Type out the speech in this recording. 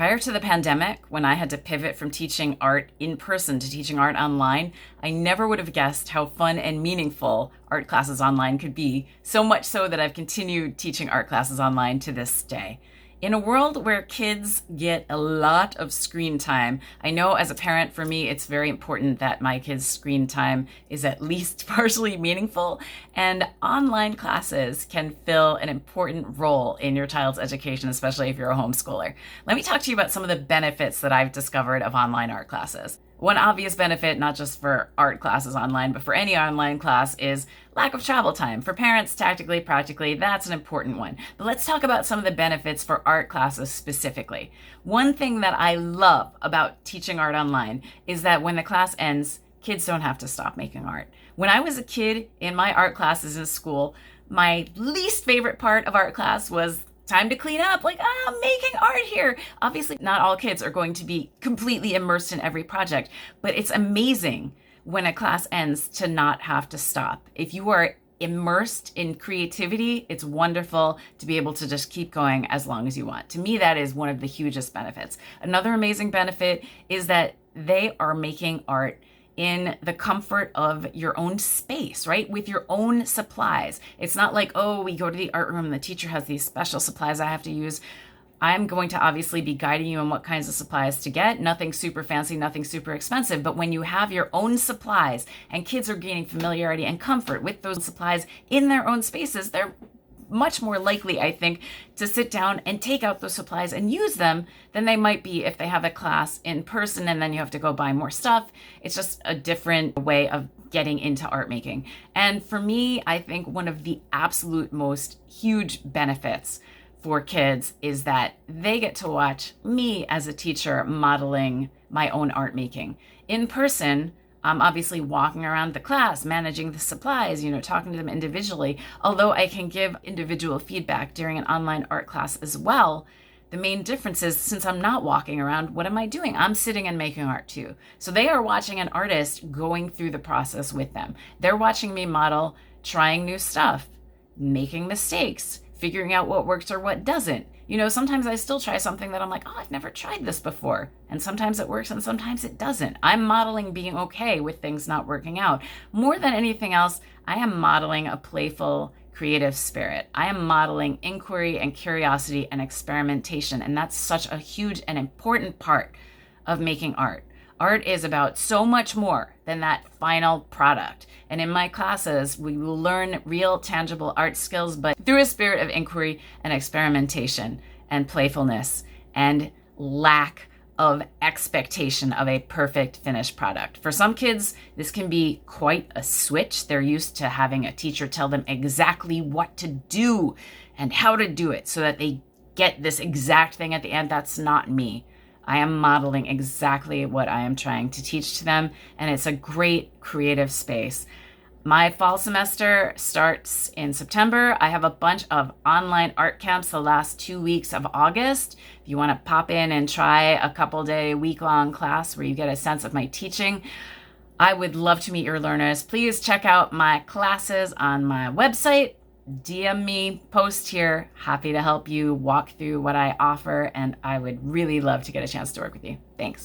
Prior to the pandemic, when I had to pivot from teaching art in person to teaching art online, I never would have guessed how fun and meaningful art classes online could be, so much so that I've continued teaching art classes online to this day. In a world where kids get a lot of screen time, I know as a parent, for me, it's very important that my kids' screen time is at least partially meaningful, and online classes can fill an important role in your child's education, especially if you're a homeschooler. Let me talk to you about some of the benefits that I've discovered of online art classes. One obvious benefit, not just for art classes online, but for any online class, is lack of travel time. For parents, tactically, practically, that's an important one. But let's talk about some of the benefits for art classes specifically. One thing that I love about teaching art online is that when the class ends, kids don't have to stop making art. When I was a kid in my art classes in school, my least favorite part of art class was time to clean up, like, I'm making art here. Obviously, not all kids are going to be completely immersed in every project, but it's amazing when a class ends to not have to stop. If you are immersed in creativity, it's wonderful to be able to just keep going as long as you want. To me, that is one of the hugest benefits. Another amazing benefit is that they are making art in the comfort of your own space, right? With your own supplies. It's not like, oh, we go to the art room and the teacher has these special supplies I have to use. I'm going to obviously be guiding you on what kinds of supplies to get. Nothing super fancy, nothing super expensive. But when you have your own supplies and kids are gaining familiarity and comfort with those supplies in their own spaces, they're much more likely, I think, to sit down and take out those supplies and use them than they might be if they have a class in person and then you have to go buy more stuff. It's just a different way of getting into art making. And for me, I think one of the absolute most huge benefits for kids is that they get to watch me as a teacher modeling my own art making. In person, I'm obviously walking around the class, managing the supplies, talking to them individually. Although I can give individual feedback during an online art class as well, the main difference is since I'm not walking around, what am I doing? I'm sitting and making art too. So they are watching an artist going through the process with them. They're watching me model, trying new stuff, making mistakes, figuring out what works or what doesn't. Sometimes I still try something that I'm like, oh, I've never tried this before. And sometimes it works and sometimes it doesn't. I'm modeling being okay with things not working out. More than anything else, I am modeling a playful, creative spirit. I am modeling inquiry and curiosity and experimentation. And that's such a huge and important part of making art. Art is about so much more than that final product. And in my classes, we will learn real, tangible art skills, but through a spirit of inquiry and experimentation and playfulness and lack of expectation of a perfect finished product. For some kids, this can be quite a switch. They're used to having a teacher tell them exactly what to do and how to do it so that they get this exact thing at the end. That's not me. I am modeling exactly what I am trying to teach to them, and it's a great creative space. My fall semester starts in September. I have a bunch of online art camps the last 2 weeks of August. If you want to pop in and try a couple-day, week-long class where you get a sense of my teaching, I would love to meet your learners. Please check out my classes on my website. DM me, post here. Happy to help you walk through what I offer, and I would really love to get a chance to work with you. Thanks.